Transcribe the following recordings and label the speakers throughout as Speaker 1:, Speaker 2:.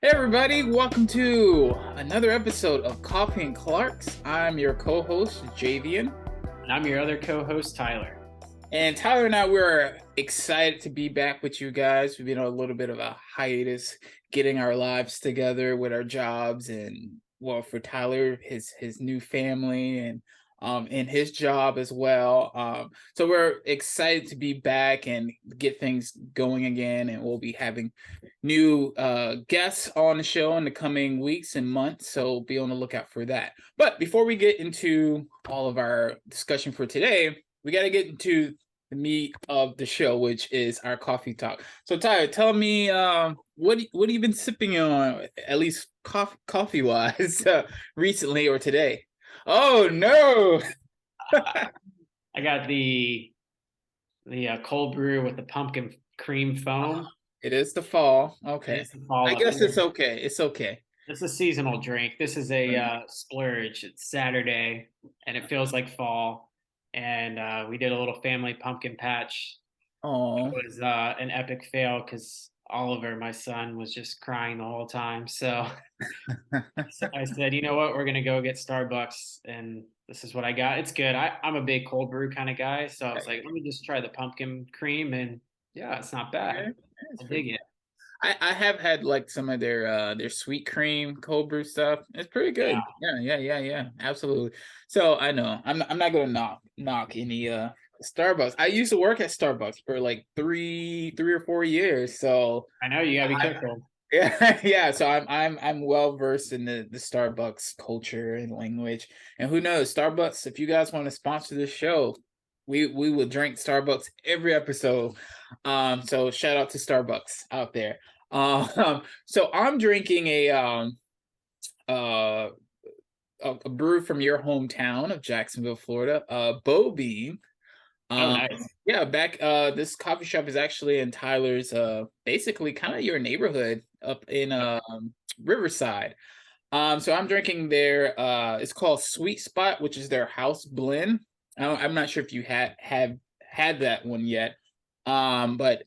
Speaker 1: Hey everybody, welcome to another episode of Coffee and Clark's. I'm your co-host, Javian.
Speaker 2: And I'm your other co-host, Tyler.
Speaker 1: And Tyler and I, we're excited to be back with you guys. We've been on a little bit of a hiatus, getting our lives together with our jobs, and well, for Tyler, his new family, and his job as well. So we're excited to be back and get things going again, and we'll be having new guests on the show in the coming weeks and months. So be on the lookout for that. But before we get into all of our discussion for today, we got to get into the meat of the show, which is our coffee talk. So, Tyler, tell me, what have you been sipping on, at least coffee wise, recently or today? Oh no!
Speaker 2: I got the cold brew with the pumpkin cream foam.
Speaker 1: It is the fall. Okay,
Speaker 2: It's the fall
Speaker 1: I
Speaker 2: up
Speaker 1: guess
Speaker 2: here.
Speaker 1: it's okay. It's okay.
Speaker 2: It's a seasonal drink. This is a splurge. It's Saturday, and it feels like fall. And we did a little family pumpkin patch. It
Speaker 1: Oh,
Speaker 2: was an epic fail because Oliver, my son, was just crying the whole time. So I said, you know what, we're gonna go get Starbucks, and this is what I got. It's good. I'm a big cold brew kind of guy, so I was like, let me just try the pumpkin cream, and yeah, it's not
Speaker 1: okay.
Speaker 2: bad.
Speaker 1: That's
Speaker 2: I
Speaker 1: pretty
Speaker 2: dig it.
Speaker 1: I have had like some of their sweet cream cold brew stuff. It's pretty
Speaker 2: Yeah,
Speaker 1: good. Yeah. Absolutely. So I know I'm not gonna knock any Starbucks. I used to work at Starbucks for like three or 4 years. So
Speaker 2: I know you gotta be
Speaker 1: I,
Speaker 2: careful.
Speaker 1: yeah. So I'm well versed in the Starbucks culture and language. And who knows, Starbucks, if you guys want to sponsor this show, we will drink Starbucks every episode. So shout out to Starbucks out there. So I'm drinking uh a brew from your hometown of Jacksonville, Florida, Bo Bean.
Speaker 2: Oh,
Speaker 1: Um,
Speaker 2: nice.
Speaker 1: yeah, back this coffee shop is actually in Tyler's basically kind of your neighborhood up in
Speaker 2: Yep.
Speaker 1: Riverside. So I'm drinking their it's called Sweet Spot, which is their house blend. I'm not sure if you have had that one yet. But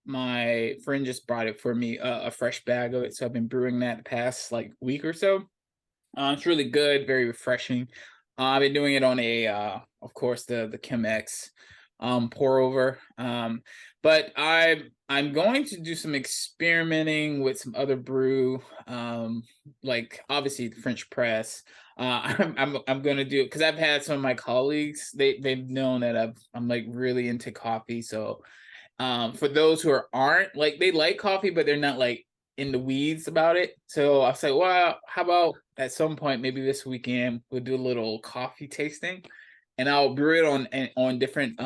Speaker 1: my friend just brought it for me, a fresh bag of it. So I've been brewing that the past like week or so. It's really good, very refreshing. I've been doing it on of course, the Chemex pour over. But I'm going to do some experimenting with some other brew, like obviously the French press. I'm going to do it because I've had some of my colleagues. They've known that I'm like really into coffee. So for those who aren't like, they like coffee but they're not like in the weeds about it. So I say, well, how about at some point, maybe this weekend, we'll do a little coffee tasting, and I'll brew it on different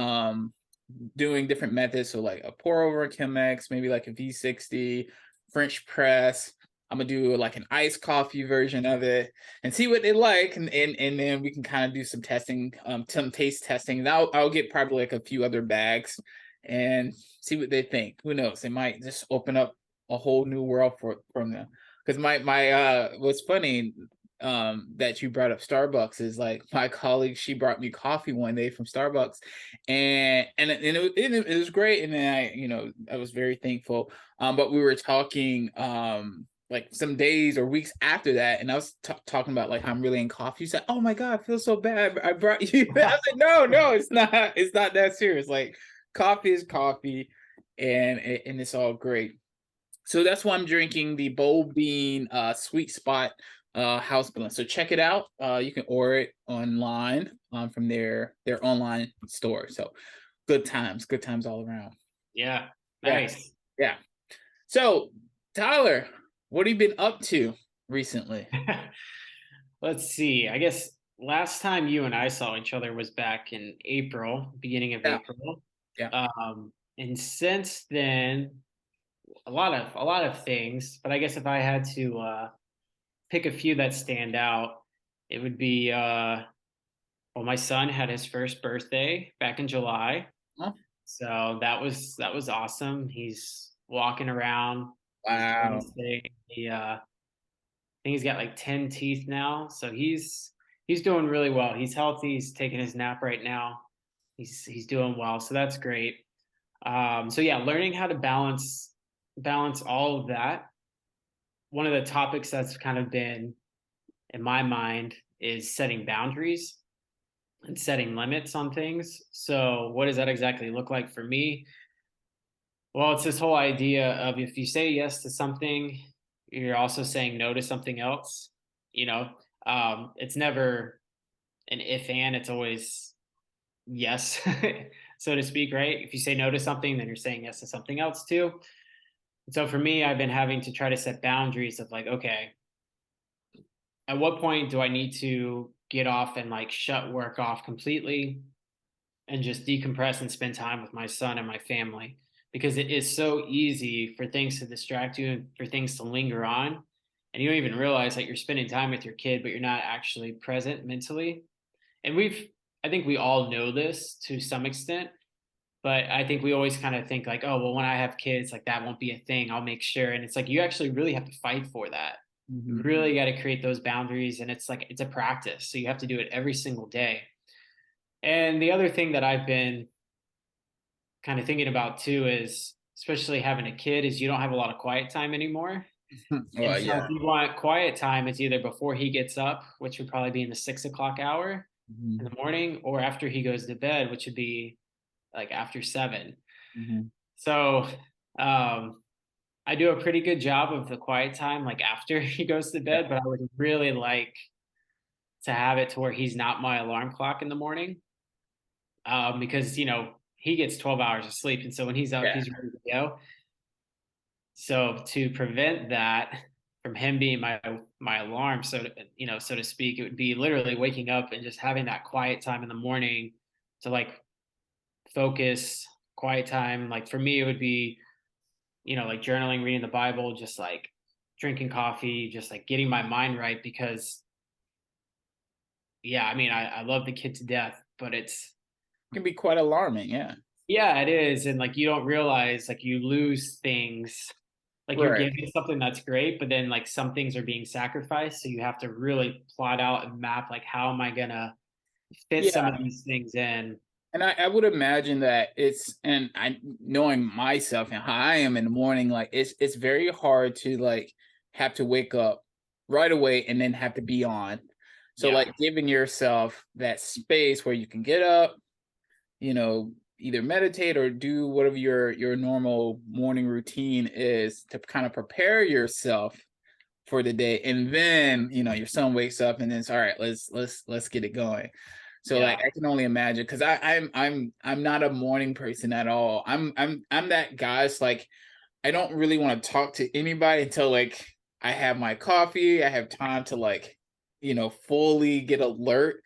Speaker 1: doing different methods. So like a pour over Chemex, maybe like a V60, French press. I'm gonna do like an iced coffee version of it and see what they like, and then we can kind of do some testing, some taste testing. And I'll get probably like a few other bags and see what they think. Who knows? They might just open up a whole new world from them. Because my what's funny, that you brought up Starbucks, is like my colleague, she brought me coffee one day from Starbucks, and it was great, and then I was very thankful. But we were talking like some days or weeks after that, and I was talking about like how I'm really in coffee. You said, "Oh my god, I feel so bad. I brought you." I was like, "No, it's not. It's not that serious. Like coffee is coffee, and it's all great." So that's why I'm drinking the Bold Bean Sweet Spot house blend. So check it out. You can order it online from their online store. So good times all around.
Speaker 2: Yeah,
Speaker 1: Yeah,
Speaker 2: nice.
Speaker 1: yeah. So Tyler, what have you been up to recently?
Speaker 2: Let's see. I guess last time you and I saw each other was back in April, beginning of
Speaker 1: Yeah,
Speaker 2: April.
Speaker 1: yeah.
Speaker 2: And since then, a lot of things. But I guess if I had to pick a few that stand out, it would be well, my son had his first birthday back in July,
Speaker 1: Oh,
Speaker 2: so that was awesome. He's walking around, he's doing
Speaker 1: wow.
Speaker 2: his thing. I think he's got like 10 teeth now, so he's doing really well. He's healthy. He's taking his nap right now. He's doing well, so that's great. So yeah, learning how to balance all of that one of the topics that's kind of been in my mind is setting boundaries and setting limits on things. So, what does that exactly look like for me? Well, it's this whole idea of if you say yes to something, you're also saying no to something else. You know, it's never an if and, it's always yes, so to speak, right? If you say no to something, then you're saying yes to something else too. And so for me, I've been having to try to set boundaries of like, okay, at what point do I need to get off and like shut work off completely and just decompress and spend time with my son and my family? Because it is so easy for things to distract you and for things to linger on. And you don't even realize that you're spending time with your kid, but you're not actually present mentally. And I think we all know this to some extent, but I think we always kind of think like, oh, well, when I have kids, like that won't be a thing. I'll make sure. And it's like you actually really have to fight for that. You
Speaker 1: Mhm.
Speaker 2: really got to create those boundaries. And it's like, it's a practice. So you have to do it every single day. And the other thing that I've been kind of thinking about too is, especially having a kid, is you don't have a lot of quiet time anymore. And
Speaker 1: Well,
Speaker 2: so
Speaker 1: yeah.
Speaker 2: if you want quiet time, it's either before he gets up, which would probably be in the 6 o'clock hour in
Speaker 1: Mhm.
Speaker 2: the morning, or after he goes to bed, which would be like after 7.
Speaker 1: Mhm.
Speaker 2: So um, I do a pretty good job of the quiet time, like after he goes to
Speaker 1: Yeah.
Speaker 2: bed, but I would really like to have it to where he's not my alarm clock in the morning, because, he gets 12 hours of sleep. And so when he's up,
Speaker 1: Yeah.
Speaker 2: he's ready to go. So to prevent that from him being my alarm, so to speak, it would be literally waking up and just having that quiet time in the morning to like focus, quiet time. Like for me, it would be, like journaling, reading the Bible, just like drinking coffee, just like getting my mind right. Because, yeah, I mean, I love the kid to death, but
Speaker 1: Can be quite alarming, yeah.
Speaker 2: yeah, it is. And like, you don't realize like you lose things. Like you're
Speaker 1: Right.
Speaker 2: giving something that's great, but then like some things are being sacrificed. So you have to really plot out and map, like, how am I going to fit some
Speaker 1: Yeah,
Speaker 2: of these things in?
Speaker 1: and I would imagine that it's and I knowing myself and how I am in the morning, like it's very hard to like have to wake up right away and then have to be on. So
Speaker 2: Yeah.
Speaker 1: like giving yourself that space where you can get up, either meditate or do whatever your normal morning routine is to kind of prepare yourself for the day, and then your son wakes up and then it's all right, let's get it going. So like
Speaker 2: Yeah.
Speaker 1: I can only imagine, because I'm not a morning person at all. I'm that guy. It's like I don't really want to talk to anybody until like I have my coffee, I have time to like fully get alert,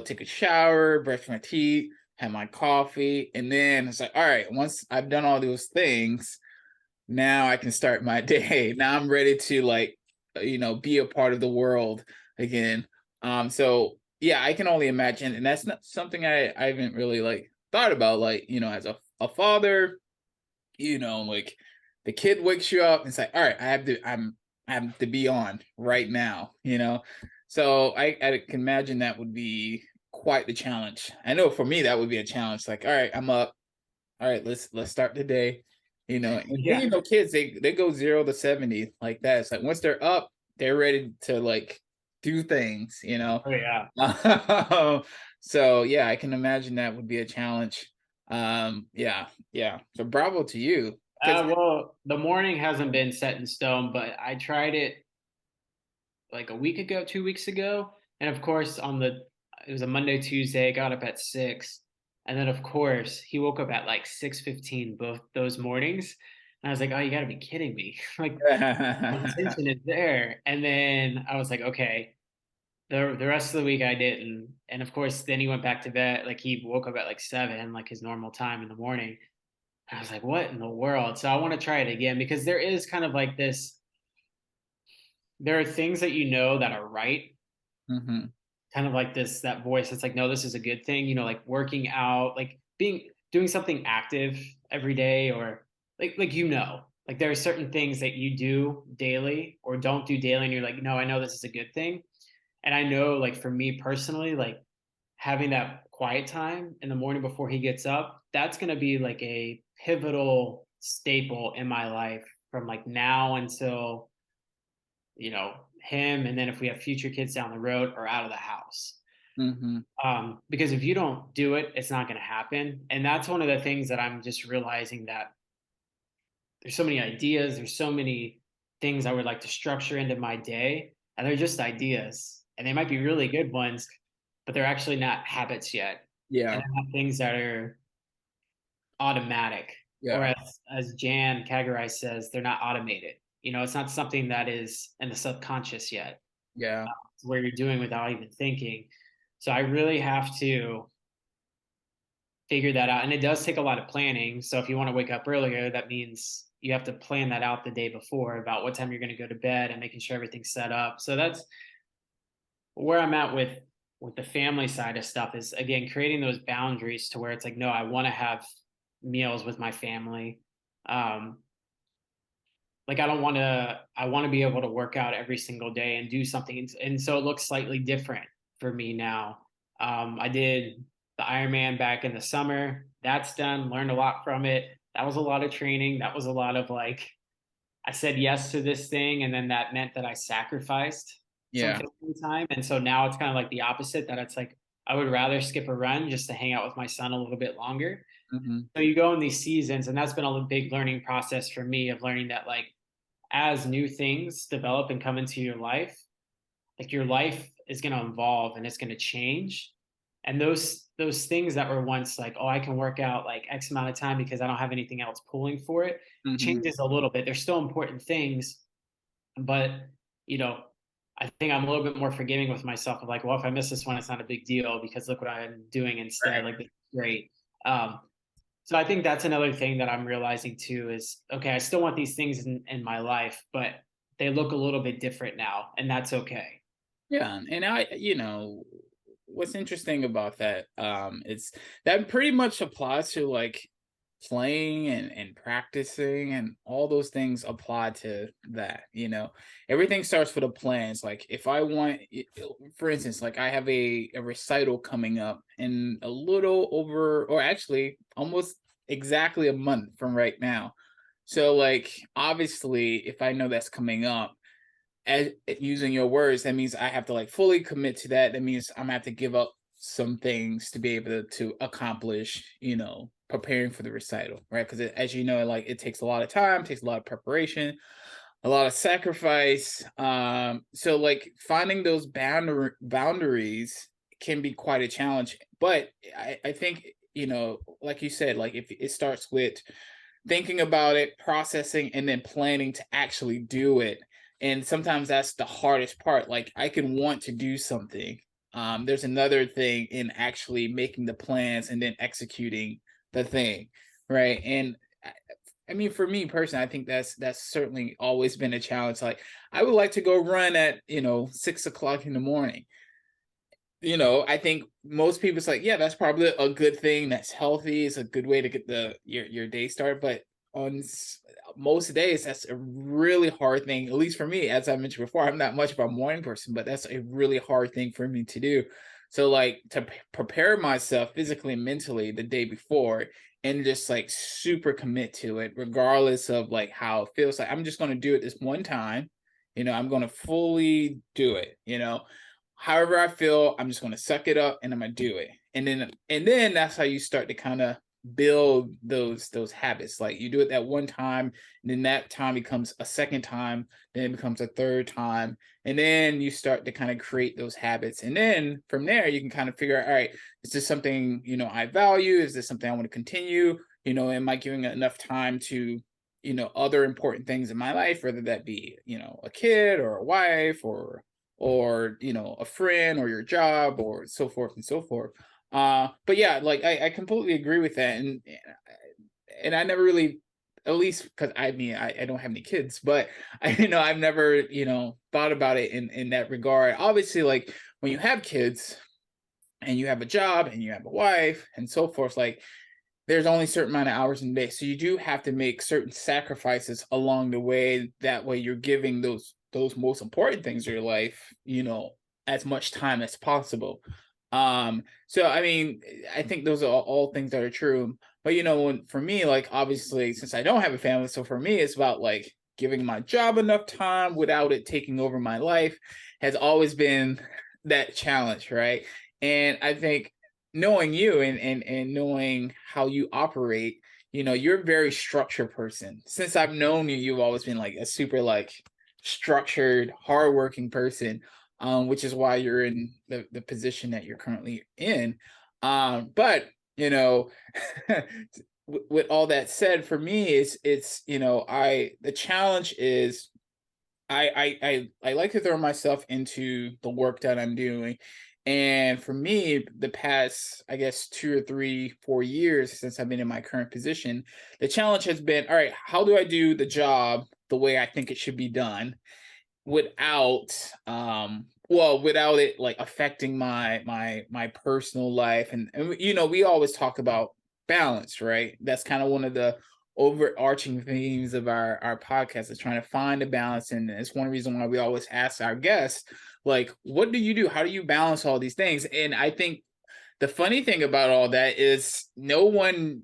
Speaker 1: take a shower, brush my teeth, have my coffee, and then it's like, all right, once I've done all those things, now I can start my day. Now I'm ready to like, be a part of the world again. So yeah, I can only imagine, and that's not something I haven't really like thought about. Like, as a father, like the kid wakes you up and it's like, all right, I have to be on right now. So I can imagine that would be quite the challenge. I know for me that would be a challenge. Like, all right, I'm up, all right, let's start the day. And then
Speaker 2: Yeah.
Speaker 1: kids, they go 0 to 70 like that. It's like once they're up, they're ready to like do things.
Speaker 2: Oh, yeah.
Speaker 1: So yeah, I can imagine that would be a challenge. Yeah, yeah. So bravo to you. Because
Speaker 2: Well, the morning hasn't been set in stone, but I tried it like a week ago, 2 weeks ago. And of course, it was a Monday, Tuesday, I got up at 6. And then, of course, he woke up at like 6:15 both those mornings. And I was like, oh, you got to be kidding me. Like, my intention is there. And then I was like, okay, the rest of the week I didn't. And of course, then he went back to bed. Like, he woke up at like 7, like his normal time in the morning. And I was like, what in the world? So I want to try it again because there is kind of like this, there are things that that are right,
Speaker 1: Mhm.
Speaker 2: kind of like that voice that's like, no, this is a good thing, like working out, like doing something active every day, or like there are certain things that you do daily or don't do daily and you're like, no, I know this is a good thing. And I know, like, for me personally, like having that quiet time in the morning before he gets up, that's going to be like a pivotal staple in my life from like now until him, and then if we have future kids down the road, are out of the house.
Speaker 1: Hmm.
Speaker 2: Because if you don't do it, it's not going to happen. And that's one of the things that I'm just realizing, that there's so many ideas, there's so many things I would like to structure into my day, and they're just ideas, and they might be really good ones, but they're actually not habits yet, and
Speaker 1: Yeah.
Speaker 2: they're not things that are automatic, or
Speaker 1: Yeah.
Speaker 2: as Jan Kagarai says, they're not automated. It's not something that is in the subconscious yet,
Speaker 1: Yeah.
Speaker 2: where you're doing without even thinking. So I really have to figure that out. And it does take a lot of planning. So if you want to wake up earlier, that means you have to plan that out the day before, about what time you're going to go to bed and making sure everything's set up. So that's where I'm at with the family side of stuff, is again creating those boundaries to where it's like, no, I want to have meals with my family. Um, like I want to be able to work out every single day and do something. And so it looks slightly different for me now. I did the Ironman back in the summer. That's done. Learned a lot from it. That was a lot of training. That was a lot of like, I said yes to this thing, and then that meant that I sacrificed some
Speaker 1: Yeah.
Speaker 2: family time. And so now it's kind of like the opposite, that it's like I would rather skip a run just to hang out with my son a little bit longer.
Speaker 1: Hmm.
Speaker 2: So you go in these seasons, and that's been a big learning process for me, of learning that, like, as new things develop and come into your life, like your life is going to evolve and it's going to change. And those things that were once like, oh, I can work out like X amount of time because I don't have anything else pulling for it,
Speaker 1: Hmm.
Speaker 2: changes a little bit. They're still important things, but you know, I think I'm a little bit more forgiving with myself, of like, well, if I miss this one, it's not a big deal, because look what I'm doing instead.
Speaker 1: Right.
Speaker 2: Like, this is great. Um, so I think that's another thing that I'm realizing too, is okay, I still want these things in my life, but they look a little bit different now, and that's okay.
Speaker 1: Yeah, and what's interesting about that, is that pretty much applies to like playing and practicing, and all those things apply to that. Everything starts with a plan. It's like if I want, for instance, like I have a recital coming up in a little over, or actually almost exactly a month from right now. So like obviously, if I know that's coming up, as using your words, that means I have to like fully commit to that. That means I'm gonna have to give up some things to be able to accomplish, preparing for the recital, right? Because as you know, like it takes a lot of time, takes a lot of preparation, a lot of sacrifice. So like finding those boundaries can be quite a challenge. But I think, like you said, like if it starts with thinking about it, processing, and then planning to actually do it. And sometimes that's the hardest part. Like I can want to do something. There's another thing in actually making the plans and then executing the thing, right? And I mean, for me personally, I think that's certainly always been a challenge. Like I would like to go run at 6 o'clock in the morning. I think most people, it's like, yeah, that's probably a good thing. That's healthy. It's a good way to get your day started. But on most days, that's a really hard thing. At least for me, as I mentioned before, I'm not much of a morning person, but that's a really hard thing for me to do. So, like, to prepare myself physically and mentally the day before, and just like super commit to it, regardless of like how it feels. Like I'm just going to do it this one time. I'm going to fully do it. However I feel, I'm just going to suck it up and I'm going to do it. And then that's how you start to kind of build those habits. Like you do it that one time, and then that time becomes a second time, then it becomes a third time, and then you start to kind of create those habits. And then from there you can kind of figure out, all right, is this something I value? Is this something I want to continue? Am I giving it enough time to other important things in my life, whether that be a kid or a wife, or a friend, or your job, or so forth and so forth. But yeah, like I completely agree with that. And I never really, at least because I mean I don't have any kids, but I've never thought about it in that regard. Obviously, like when you have kids and you have a job and you have a wife and so forth, like there's only a certain amount of hours in a day. So you do have to make certain sacrifices along the way. That way you're giving those most important things in your life, as much time as possible. So I mean, I think those are all things that are true. But for me, like obviously, since I don't have a family, so for me it's about like giving my job enough time without it taking over my life has always been that challenge, right? And I think knowing you and knowing how you operate, you're a very structured person. Since I've known you, you've always been like a super like structured, hardworking person, which is why you're in the position that you're currently in. But you know, with all that said, for me, it's I the challenge is I like to throw myself into the work that I'm doing. And for me, the past, I guess, 2 or 3, 4 years since I've been in my current position, the challenge has been, all right, how do I do the job the way I think it should be done without without it like affecting my personal life, and we always talk about balance, right? That's kind of one of the overarching themes of our podcast, is trying to find a balance. And it's one reason why we always ask our guests, like, what do you do, how do you balance all these things? And I think the funny thing about all that is no one,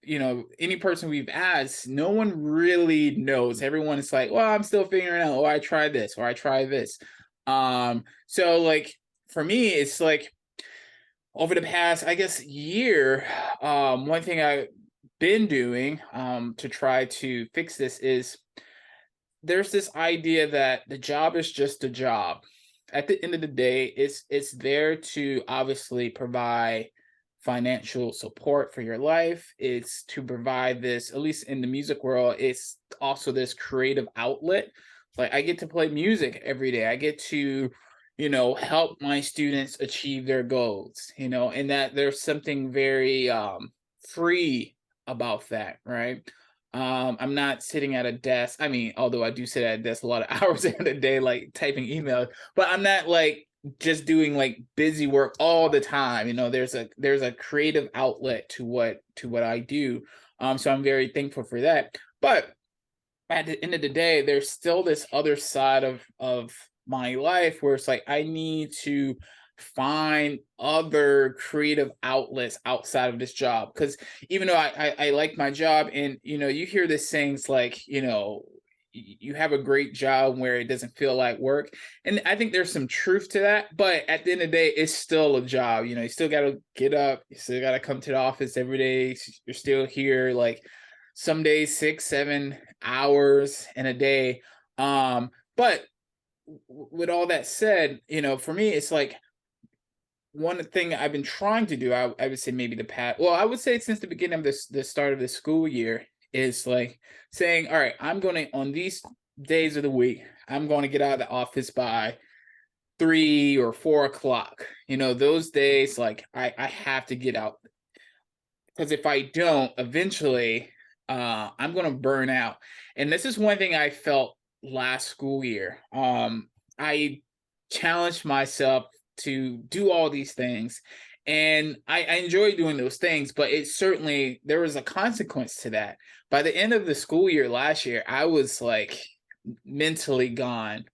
Speaker 1: any person we've asked, no one really knows. Everyone is like, well, I'm still figuring out, oh, I try this or I try this. So like for me, it's like over the past, I guess, year, one thing I've been doing to try to fix this is there's this idea that the job is just a job. At the end of the day, it's there to obviously provide financial support for your life. It's to provide this, at least in the music world, it's also this creative outlet. Like I get to play music every day. I get to, help my students achieve their goals, and that there's something very free about that, right? I'm not sitting at a desk. I mean, although I do sit at a desk a lot of hours in a day, like typing emails, but I'm not like just doing like busy work all the time. There's a creative outlet to what I do. So I'm very thankful for that. But at the end of the day, there's still this other side of my life where it's like I need to find other creative outlets outside of this job. Because even though I like my job, and you hear this things like, you have a great job where it doesn't feel like work. And I think there's some truth to that. But at the end of the day, it's still a job. You still got to get up. You still got to come to the office every day. You're still here. Like some days 6, 7 hours in a day. But with all that said, for me, it's like one thing I've been trying to do. I would say maybe the past. Well, I would say since the beginning of the start of the school year is like saying, all right, I'm going to on these days of the week, I'm going to get out of the office by 3 or 4 o'clock. Those days, like I have to get out, because if I don't, eventually, I'm going to burn out. And this is one thing I felt last school year. I challenged myself to do all these things, and I enjoy doing those things, but it certainly, there was a consequence to that. By the end of the school year last year, I was like mentally gone.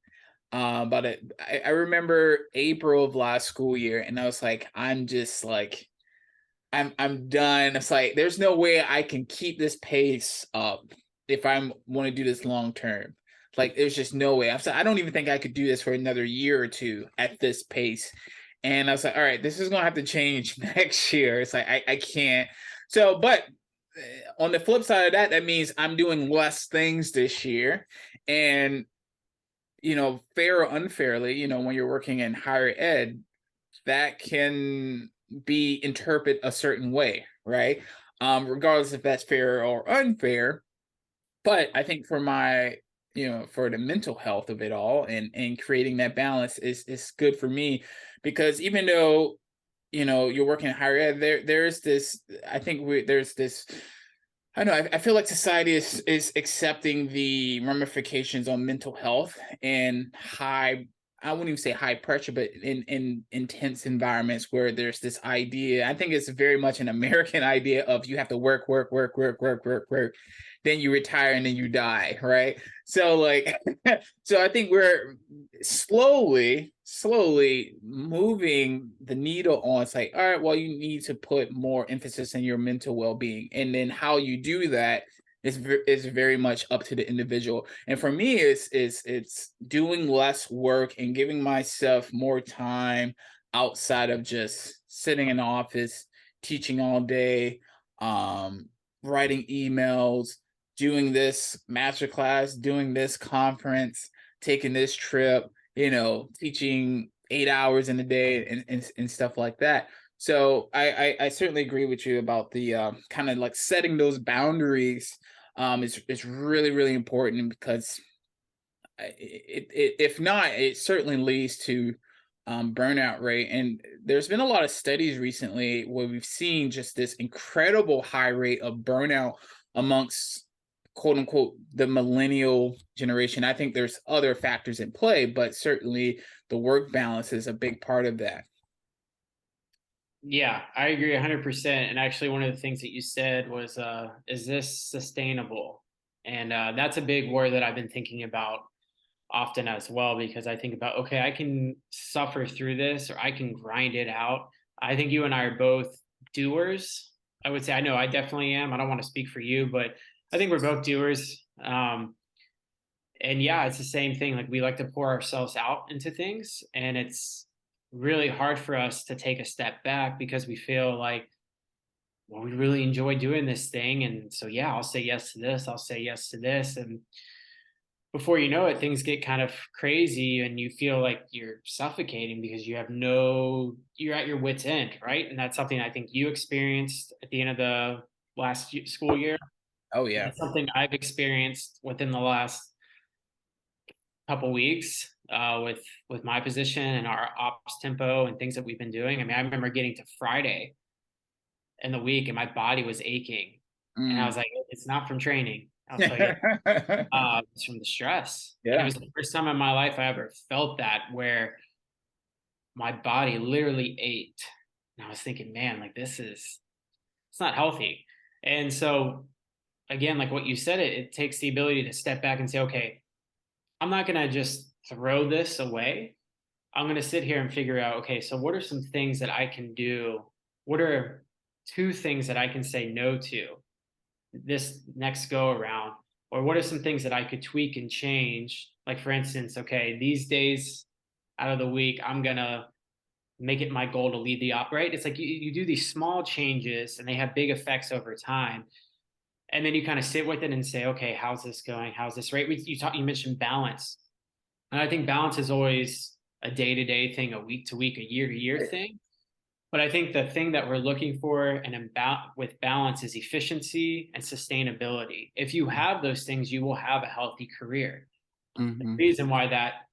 Speaker 1: But I remember April of last school year, and I was like, I'm just like, I'm done. It's like there's no way I can keep this pace up if I want to do this long term. Like there's just no way. I don't even think I could do this for another year or two at this pace. And I was like, all right, this is gonna have to change next year. It's like I can't. So, but on the flip side of that, that means I'm doing less things this year. And fair or unfairly, when you're working in higher ed, that can be interpreted a certain way, right? Regardless if that's fair or unfair. But I think for my, for the mental health of it all, and creating that balance is good for me, because even though you're working in higher ed, there's this, I think there's this, I know. I feel like society is accepting the ramifications on mental health and high. I wouldn't even say high pressure, but in intense environments where there's this idea. I think it's very much an American idea of you have to work, work, work, work, work, work, work, then you retire and then you die, right? So like, so I think we're slowly moving the needle on. It's like, all right, well, you need to put more emphasis in your mental well-being, and then how you do that it's very much up to the individual. And for me, it's doing less work and giving myself more time outside of just sitting in the office, teaching all day, um, writing emails, doing this master class, doing this conference, taking this trip, teaching 8 hours in a day and stuff like that. So I certainly agree with you about the kind of like setting those boundaries. Is really really important because if not, it certainly leads to burnout rate. And there's been a lot of studies recently where we've seen just this incredible high rate of burnout amongst quote unquote the millennial generation. I think there's other factors in play, but certainly the work balance is a big part of that.
Speaker 2: Yeah, I agree 100%. And actually, one of the things that you said was, is this sustainable? And that's a big word that I've been thinking about often as well, because I think about, okay, I can suffer through this or I can grind it out. I think you and I are both doers. I would say, I know I definitely am. I don't want to speak for you, but I think we're both doers. And yeah, it's the same thing. Like we like to pour ourselves out into things, and it's really hard for us to take a step back because we feel like, well, we really enjoy doing this thing. And so, yeah, I'll say yes to this. I'll say yes to this. And before you know it, things get kind of crazy and you feel like you're suffocating because you're at your wit's end, right? And that's something I think you experienced at the end of the last school year.
Speaker 1: Oh
Speaker 2: And
Speaker 1: yeah.
Speaker 2: it's something I've experienced within the last couple weeks with my position and our ops tempo and things that we've been doing. I mean, I remember getting to Friday in the week and my body was aching, and I
Speaker 1: Mm.
Speaker 2: was like, "It's not from training. I'll tell you, it's from the stress." And it
Speaker 1: Yeah.
Speaker 2: was the first time in my life I ever felt that, where my body literally ached, and I was thinking, "Man, like it's not healthy." And so, again, like what you said, it takes the ability to step back and say, "Okay, I'm not gonna just throw this away. I'm going to sit here and figure out, okay, so what are some things that I can do? What are two things that I can say no to this next go around? Or what are some things that I could tweak and change? Like, for instance, okay, these days out of the week, I'm going to make it my goal to lead the op, right? It's like you do these small changes and they have big effects over time. And then you kind of sit with it and say, okay, how's this going? How's this, right? You mentioned balance. And I think balance is always a day to day thing, a week to week, a year to year thing. But I think the thing that we're looking for with balance is efficiency and sustainability. If you have those things, you will have a healthy career. The
Speaker 1: Hmm.
Speaker 2: reason why that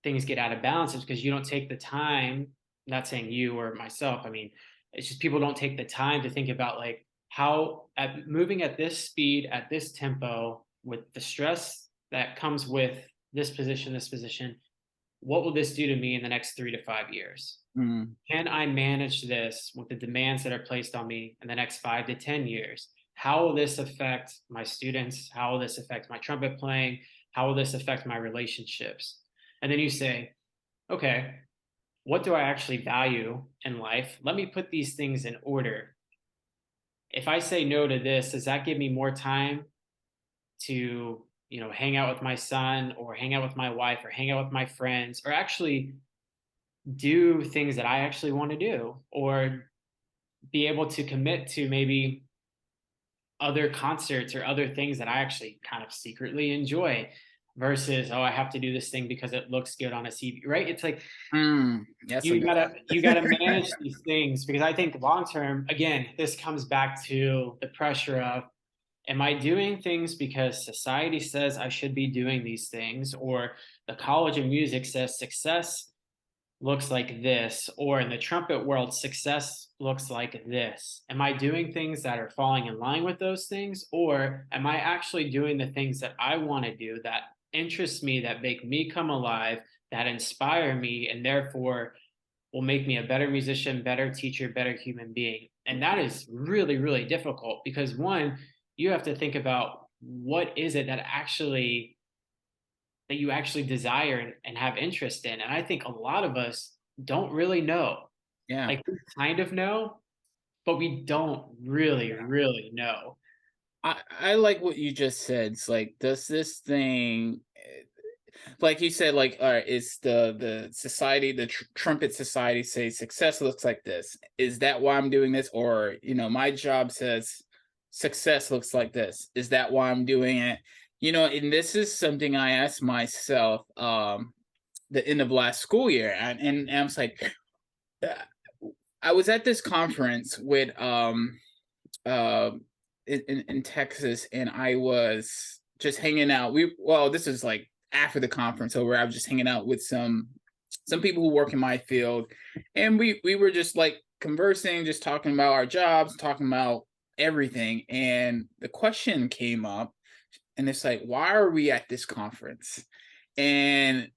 Speaker 2: things get out of balance is because you don't take the time, not saying you or myself, I mean, it's just people don't take the time to think about like how at moving at this speed, at this tempo, with the stress that comes with this position, what will this do to me in the next 3 to 5 years?
Speaker 1: Mm.
Speaker 2: Can I manage this with the demands that are placed on me in the next 5 to 10 years? How will this affect my students? How will this affect my trumpet playing? How will this affect my relationships? And then you say, okay, what do I actually value in life? Let me put these things in order. If I say no to this, does that give me more time to, hang out with my son or hang out with my wife or hang out with my friends or actually do things that I actually want to do, or be able to commit to maybe other concerts or other things that I actually kind of secretly enjoy versus, oh, I have to do this thing because it looks good on a CV, right? It's like
Speaker 1: Mm. That's a
Speaker 2: you
Speaker 1: good
Speaker 2: gotta
Speaker 1: one.
Speaker 2: you gotta manage these things, because I think long term, again, this comes back to the pressure of, am I doing things because society says I should be doing these things, or the College of Music says success looks like this, or in the trumpet world, success looks like this? Am I doing things that are falling in line with those things, or am I actually doing the things that I want to do, that interest me, that make me come alive, that inspire me, and therefore will make me a better musician, better teacher, better human being? And that is really, really difficult because, one, you have to think about what is it that you actually desire and have interest in. And I think a lot of us don't really know.
Speaker 1: Yeah.
Speaker 2: Like we kind of know, but we don't really, really know.
Speaker 1: I like what you just said. It's like, does this thing, like you said, like, all right, is the society, the trumpet society say success looks like this? Is that why I'm doing this? Or, my job says success looks like this. Is that why I'm doing it? And this is something I asked myself the end of last school year. And I was like, uh, I was at this conference with uh in Texas, and I was just hanging out. This is like after the conference over. I was just hanging out with some people who work in my field, and we were just like conversing, just talking about our jobs, talking about everything. And the question came up, and it's like, why are we at this conference? And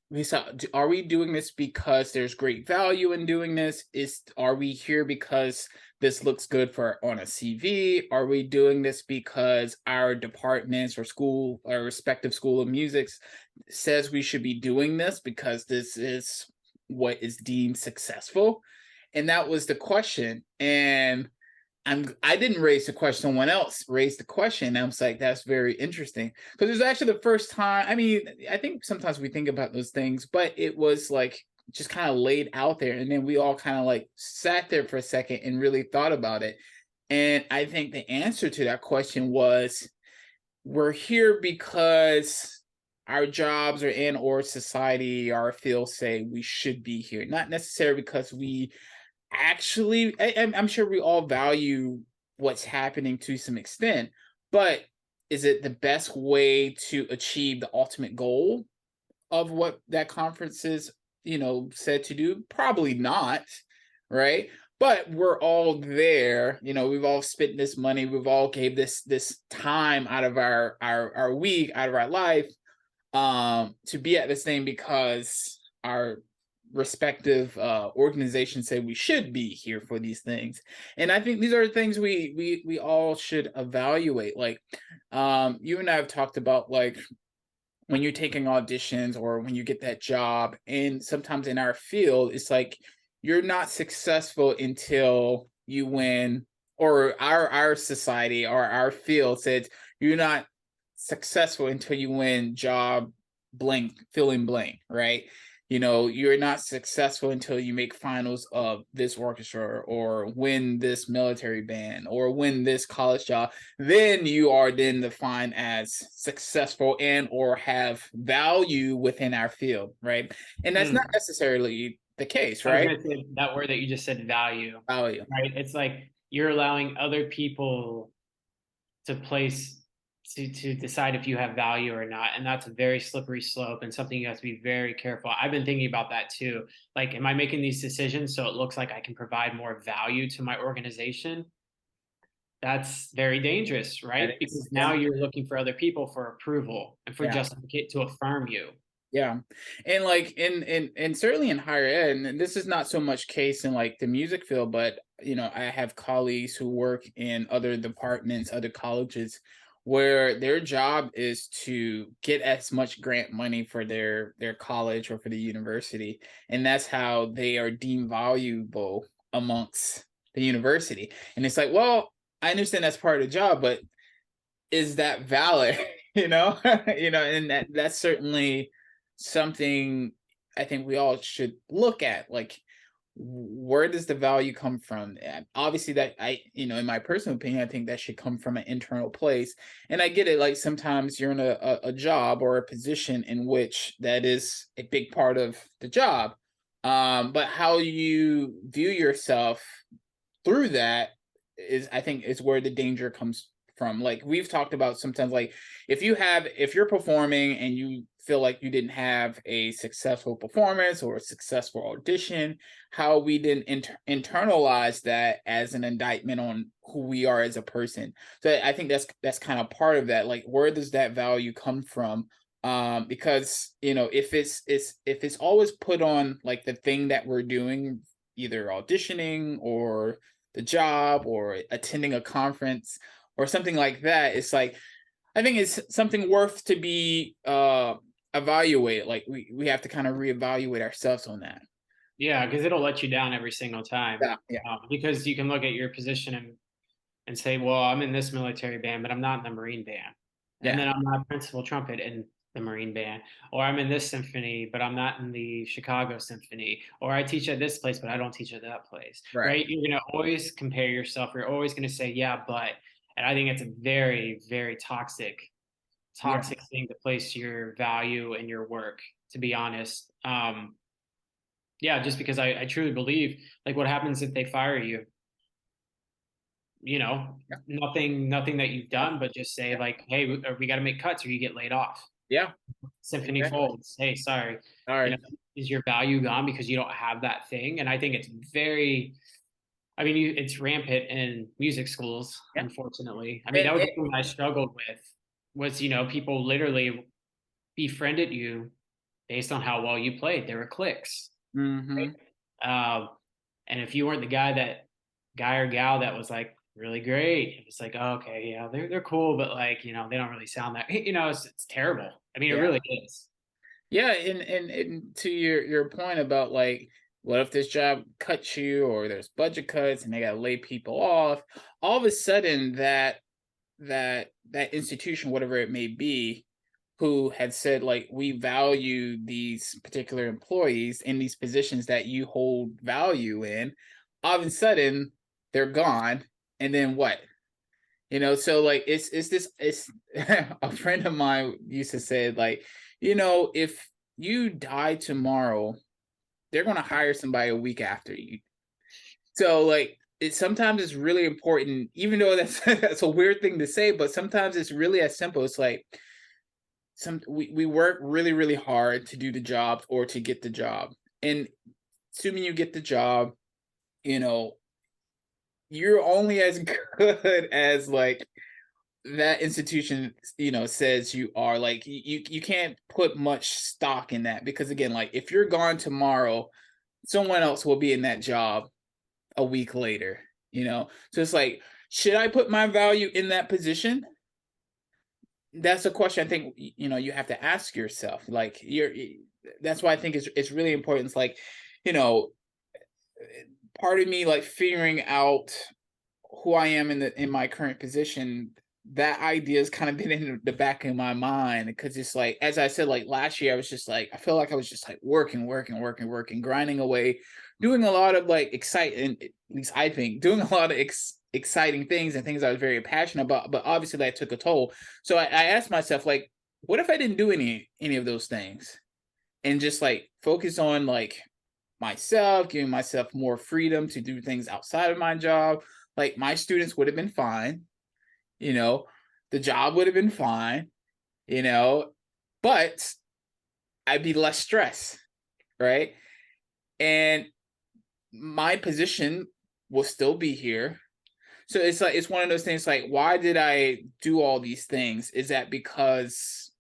Speaker 1: we saw, are we doing this because there's great value in doing this? Are we here because this looks good for on a CV? Are we doing this because our departments or school, our respective school of music says we should be doing this because this is what is deemed successful? And that was the question. And I didn't raise the question, someone else raised the question. And I was like, that's very interesting. Because it was actually the first time. I mean, I think sometimes we think about those things, but it was like just kind of laid out there. And then we all kind of like sat there for a second and really thought about it. And I think the answer to that question was, we're here because our jobs or society, our field say we should be here, not necessarily because we actually, I'm sure we all value what's happening to some extent, but is it the best way to achieve the ultimate goal of what that conference is, said to do? Probably not, right? But we're all there. We've all spent this money. We've all gave this time out of our week, out of our life, to be at this thing because our respective organizations say we should be here for these things. And I think these are things we all should evaluate. Like, you and I have talked about, like, when you're taking auditions or when you get that job, and sometimes in our field it's like you're not successful until you win, or our society or our field says you're not successful until you win job blank, fill in blank, right? You're not successful until you make finals of this orchestra or win this military band or win this college job. Then you are then defined as successful and or have value within our field, right? And that's not
Speaker 2: Mm.
Speaker 1: necessarily the case,
Speaker 2: I was
Speaker 1: right?
Speaker 2: gonna say that word that you just said, value,
Speaker 1: Value.
Speaker 2: right? It's like you're allowing other people to place to decide if you have value or not, and that's a very slippery slope and something you have to be very careful. I've been thinking about that too. Like, am I making these decisions so it looks like I can provide more value to my organization? That's very dangerous,
Speaker 1: That
Speaker 2: right?
Speaker 1: is,
Speaker 2: Because
Speaker 1: yeah.
Speaker 2: now you're looking for other people for approval and for
Speaker 1: Yeah.
Speaker 2: justification to affirm you.
Speaker 1: Yeah. And like in certainly in higher ed, and this is not so much case in like the music field, but I have colleagues who work in other departments, other colleges, where their job is to get as much grant money for their college or for the university. And that's how they are deemed valuable amongst the university. And it's like, well, I understand that's part of the job, but is that valid? And that's certainly something I think we all should look at. Like, where does the value come from? And obviously, that in my personal opinion, I think that should come from an internal place. And I get it. Like, sometimes you're in a job or a position in which that is a big part of the job. But how you view yourself through that is, I think, is where the danger comes from. Like, we've talked about sometimes, like, if you're performing and you feel like you didn't have a successful performance or a successful audition, how we then internalize that as an indictment on who we are as a person. So I think that's kind of part of that. Like, where does that value come from? Because if it's always put on like the thing that we're doing, either auditioning or the job or attending a conference or something like that, it's like, I think it's something worth to be evaluated. Like, we have to kind of reevaluate ourselves on that.
Speaker 2: Yeah, because it'll let you down every single time.
Speaker 1: Yeah, yeah,
Speaker 2: Because you can look at your position and and say, well, I'm in this military band, but I'm not in the Marine band. And
Speaker 1: Yeah.
Speaker 2: then I'm not principal trumpet in the Marine band. Or I'm in this symphony, but I'm not in the Chicago Symphony. Or I teach at this place, but I don't teach at that place.
Speaker 1: Right.
Speaker 2: Right? You're going to always compare yourself. You're always going to say, yeah, but. And I think it's a very, very
Speaker 1: Yeah.
Speaker 2: toxic thing to place your value in your work, to be honest. Yeah, just because I truly believe, like, what happens if they fire you? You know,
Speaker 1: Yeah.
Speaker 2: nothing that you've done, but just say like, hey, we got to make cuts or you get laid off.
Speaker 1: Yeah.
Speaker 2: Symphony
Speaker 1: Exactly.
Speaker 2: folds. Hey, sorry.
Speaker 1: All
Speaker 2: You
Speaker 1: right.
Speaker 2: know, is your value gone because you don't have that thing? And I think it's very, I mean, it's rampant in music schools,
Speaker 1: Yeah.
Speaker 2: unfortunately. I mean,
Speaker 1: And,
Speaker 2: that was the thing I struggled with was, people literally befriended you based on how well you played. There were cliques.
Speaker 1: mm-hmm.
Speaker 2: Um, and if you weren't the guy or gal that was like really great, it was like, oh, okay, yeah, they're cool, but like, they don't really sound that, it's terrible. I mean, it
Speaker 1: Yeah.
Speaker 2: really is.
Speaker 1: Yeah, and to your point about like, what if this job cuts you, or there's budget cuts and they gotta lay people off? All of a sudden, that institution, whatever it may be, who had said like, we value these particular employees in these positions that you hold value in, all of a sudden they're gone, and then what? So like, it's this it's a friend of mine used to say like, if you die tomorrow, they're going to hire somebody a week after you. So like, sometimes it's really important, even though that's that's a weird thing to say, but sometimes it's really as simple. It's like, we work really really hard to do the job or to get the job, and assuming you get the job, you know you're only as good as like that institution says you are. Like, you can't put much stock in that, because again, like, if you're gone tomorrow, someone else will be in that job a week later. So it's like, should I put my value in that position? That's a question I think you have to ask yourself. Like, that's why I think it's really important. It's like, you know part of me, like, figuring out who I am in my current position, that idea has kind of been in the back of my mind, because it's like, as I said, like last year, I was just like, I feel like I was just like working, working, working, working, grinding away, doing a lot of like exciting, at least I think, doing a lot of exciting things and things I was very passionate about. But obviously that took a toll. So I asked myself, like, what if I didn't do any of those things, and just like focus on like myself, giving myself more freedom to do things outside of my job? Like, my students would have been fine, you know, the job would have been fine, you know, but I'd be less stressed, right? And my position will still be here. So it's like, it's one of those things like, why did I do all these things? Is that because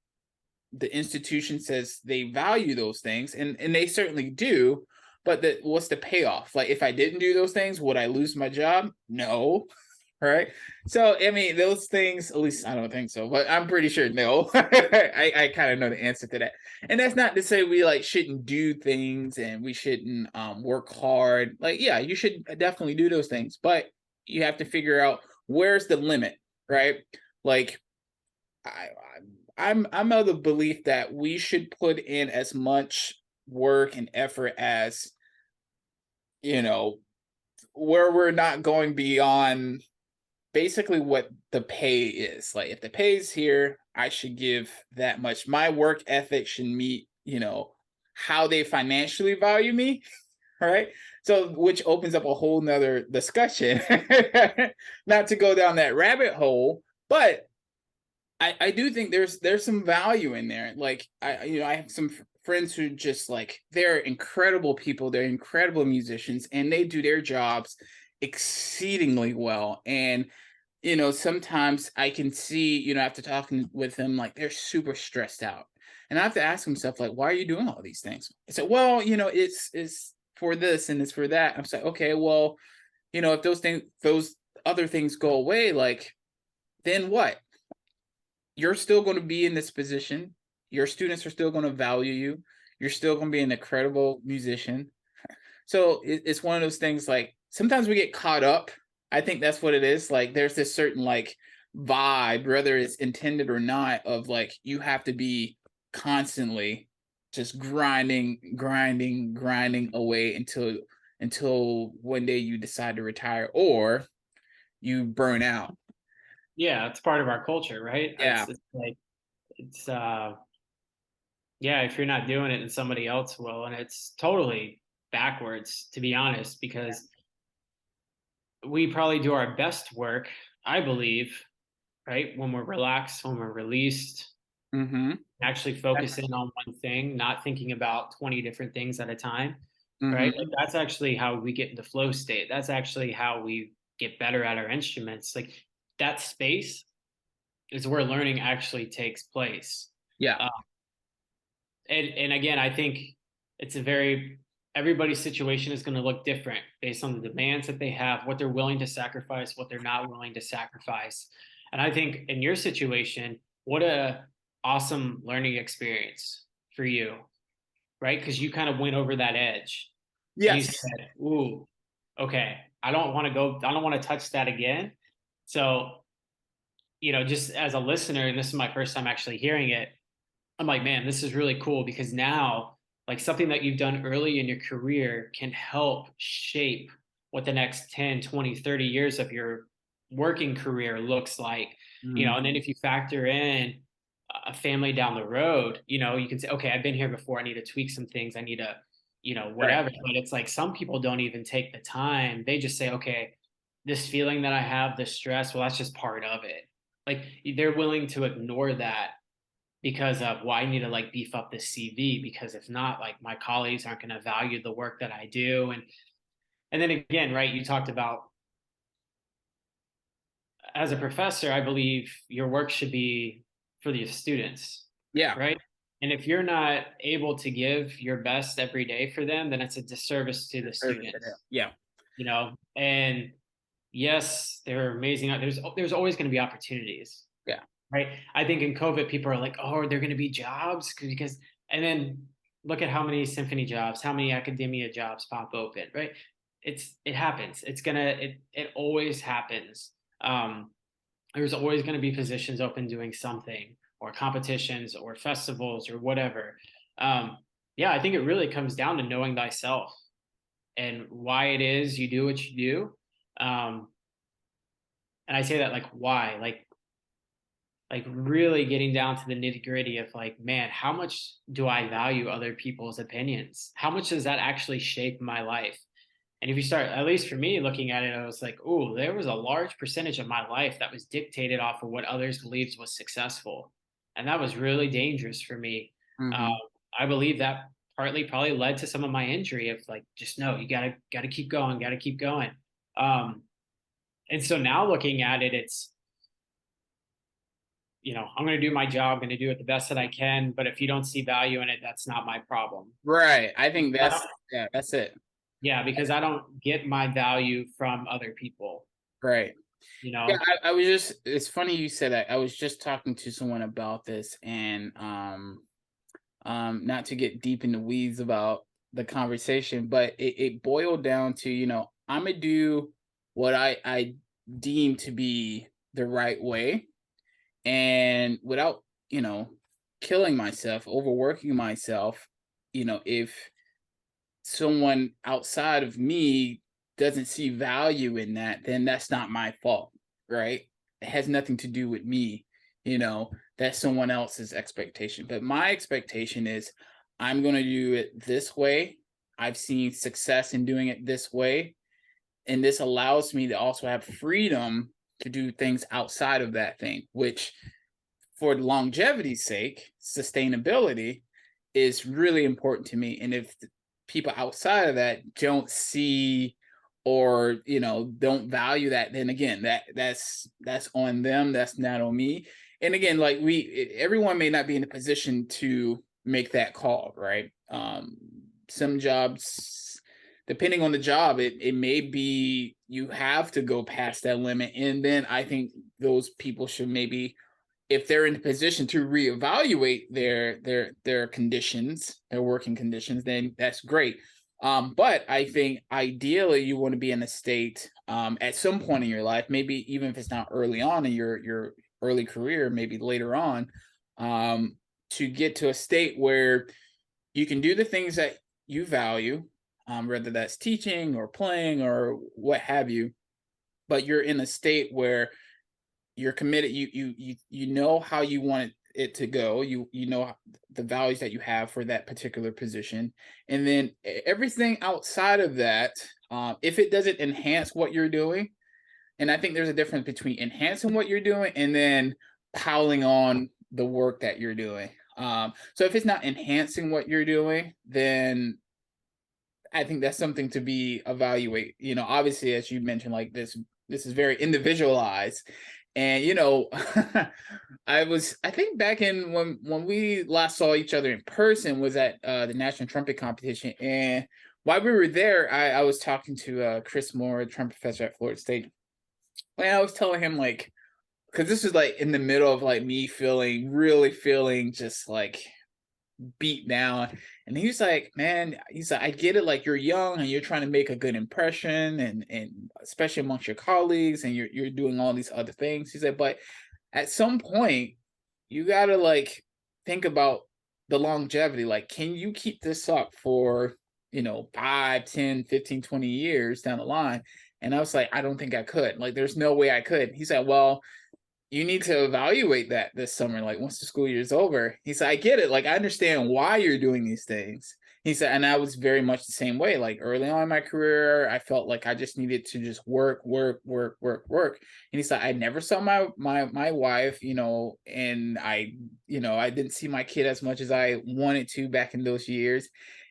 Speaker 1: the institution says they value those things, and they certainly do, but what's the payoff? Like, if I didn't do those things, would I lose my job? No. Right. So I mean, those things, at least I don't think so, but I'm pretty sure no. I kind of know the answer to that. And that's not to say we like shouldn't do things and we shouldn't work hard. Like, yeah, you should definitely do those things, but you have to figure out, where's the limit, right? Like, I, I'm of the belief that we should put in as much work and effort as, you know, where we're not going beyond basically what the pay is. Like, if the pay is here, I should give that much. My work ethic should meet, how they financially value me, right? So, which opens up a whole nother discussion. Not to go down that rabbit hole, but I do think there's some value in there. Like, I have some friends who just like, they're incredible people, they're incredible musicians, and they do their jobs exceedingly well. And sometimes I can see, after talking with them, like, they're super stressed out. And I have to ask myself, like, why are you doing all these things? I said, well, it's for this and it's for that. I'm like, okay, well, if those other things go away, like, then what? You're still going to be in this position. Your students are still going to value you. You're still going to be an incredible musician. So it's one of those things, like, sometimes we get caught up I think that's what it is. Like there's this certain like vibe, whether it's intended or not, of like you have to be constantly just grinding away until one day you decide to retire or you burn out.
Speaker 2: Yeah, it's part of our culture, right?
Speaker 1: Yeah.
Speaker 2: It's like it's yeah, if you're not doing it, then somebody else will, and it's totally backwards, to be honest, because we probably do our best work, I believe, right, when we're relaxed, when we're released,
Speaker 1: Mm-hmm.
Speaker 2: actually focusing on one thing, not thinking about 20 different things at a time, right? Like
Speaker 1: Mm-hmm.
Speaker 2: that's actually how we get into flow state. That's actually how we get better at our instruments. Like that space is where learning actually takes place.
Speaker 1: Yeah.
Speaker 2: Uh, and again, I think it's a very everybody's situation is going to look different based on the demands that they have, what they're willing to sacrifice, what they're not willing to sacrifice. And I think in your situation, what a awesome learning experience for you, right? Because you kind of went over that edge and you
Speaker 1: Yes.
Speaker 2: said, "Ooh, okay, I don't want to go. I don't want to touch that again." So, just as a listener, and this is my first time actually hearing it, I'm like, man, this is really cool because now, like something that you've done early in your career can help shape what the next 10, 20, 30 years of your working career looks like. And then
Speaker 1: Mhm.
Speaker 2: if you factor in a family down the road, you can say, okay, I've been here before. I need to tweak some things. I need to,
Speaker 1: Right.
Speaker 2: whatever. But it's like some people don't even take the time. They just say, okay, this feeling that I have, this stress, well, that's just part of it. Like they're willing to ignore that because of well, I need to like beef up this CV because if not, like my colleagues aren't going to value the work that I do. And then again, right? You talked about as a professor, I believe your work should be for the students,
Speaker 1: Yeah.
Speaker 2: right? And if you're not able to give your best every day for them, then it's a disservice to the
Speaker 1: Service to them.
Speaker 2: students,
Speaker 1: Yeah.
Speaker 2: And yes, they're amazing. There's always going to be opportunities,
Speaker 1: Yeah.
Speaker 2: right? I think in COVID, people are like, oh, are there going to be jobs? Because, and then look at how many symphony jobs, how many academia jobs pop open, right? It happens. It always happens. Um, there's always going to be positions open doing something or competitions or festivals or whatever. Um, yeah, I think it really comes down to knowing thyself and why it is you do what you do. And I say that like why, like really getting down to the nitty gritty of like, man, how much do I value other people's opinions? How much does that actually shape my life? And if you start, at least for me, looking at it, I was like, oh, there was a large percentage of my life that was dictated off of what others believed was successful. And that was really dangerous for me. Um,
Speaker 1: Hmm.
Speaker 2: I believe that partly probably led to some of my injury of like, just no, you gotta keep going, gotta keep going. Um, and so now looking at it, it's I'm going to do my job, I'm going to do it the best that I can. But if you don't see value in it, that's not my problem.
Speaker 1: Right. I think
Speaker 2: I don't,
Speaker 1: yeah, that's it.
Speaker 2: yeah, because I don't get my value from other people,
Speaker 1: Right.
Speaker 2: you
Speaker 1: Yeah,
Speaker 2: know?
Speaker 1: I was just it's funny you said that. I was just talking to someone about this and not to get deep in the weeds about the conversation, but it boiled down to, I'm gonna do what I deem to be the right way and without, killing myself, overworking myself, if someone outside of me doesn't see value in that, then that's not my fault, right? It has nothing to do with me, that's someone else's expectation. But my expectation is I'm going to do it this way. I've seen success in doing it this way. And this allows me to also have freedom to do things outside of that thing, which for longevity's sake, sustainability is really important to me. And if people outside of that don't see or don't value that, then again that's on them. That's not on me. And again, like everyone may not be in a position to make that call, right? Some jobs, depending on the job, it may be you have to go past that limit, and then I think those people should maybe, if they're in a position to reevaluate their conditions, their working conditions, then that's great. But I think ideally you want to be in a state at some point in your life, maybe even if it's not early on in your early career, maybe later on, um, to get to a state where you can do the things that you value, whether that's teaching or playing or what have you, but you're in a state where you're committed. You know how you want it to go. You know the values that you have for that particular position, and then everything outside of that, if it doesn't enhance what you're doing, and I think there's a difference between enhancing what you're doing and then piling on the work that you're doing. So if it's not enhancing what you're doing, then I think that's something to be evaluate. Obviously, as you mentioned, like this is very individualized. And I think back in when we last saw each other in person was at the national trumpet competition. And while we were there, I was talking to Chris Moore, a trumpet professor at Florida State. And I was telling him, like, because this was like in the middle of like me really feeling just like beat down. And he's like, man, he's like, I get it, like you're young and you're trying to make a good impression, and especially amongst your colleagues, and you're doing all these other things. He said, but at some point you gotta like think about the longevity. Like, can you keep this up for 5, 10, 15, 20 years down the line? And I was like, I don't think I could. Like, there's no way I could. He said, well, you need to evaluate that this summer, like once the school year is over. He said, I get it. Like, I understand why you're doing these things. He said, and I was very much the same way. Like early on in my career, I felt like I just needed to just work, work, work, work, work. And he said, I never saw my wife, and I didn't see my kid as much as I wanted to back in those years.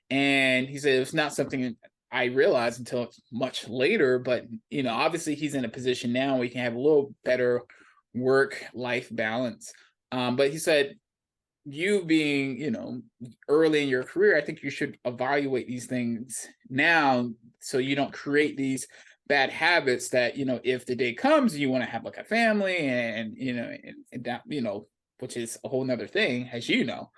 Speaker 1: And he said it was not something I realized until much later, but obviously he's in a position now where he can have a little better work life balance. But he said, you being, early in your career, I think you should evaluate these things now so you don't create these bad habits that, if the day comes, you want to have like a family and that, which is a whole nother thing, as you know.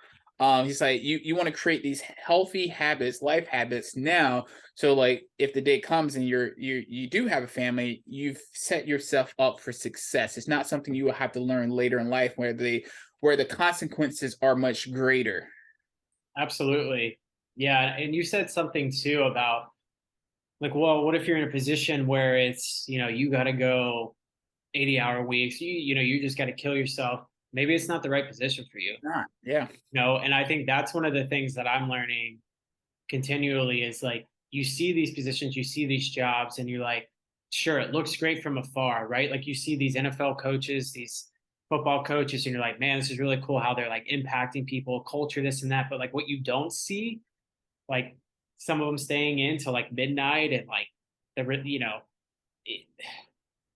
Speaker 1: He's like, you want to create these healthy habits, life habits now. So like if the day comes and you do have a family, you've set yourself up for success. It's not something you will have to learn later in life where the consequences are much greater.
Speaker 2: Absolutely. Yeah. And you said something too about like, well, what if you're in a position where it's, you got to go 80-hour weeks, you just got to kill yourself. Maybe it's not the right position for you.
Speaker 1: Not, yeah.
Speaker 2: And I think that's one of the things that I'm learning continually is like you see these positions, you see these jobs, and you're like, sure, it looks great from afar, right? Like you see these NFL coaches, these football coaches, and you're like, man, this is really cool how they're like impacting people, culture, this and that. But like what you don't see, like some of them staying in till like midnight and like it,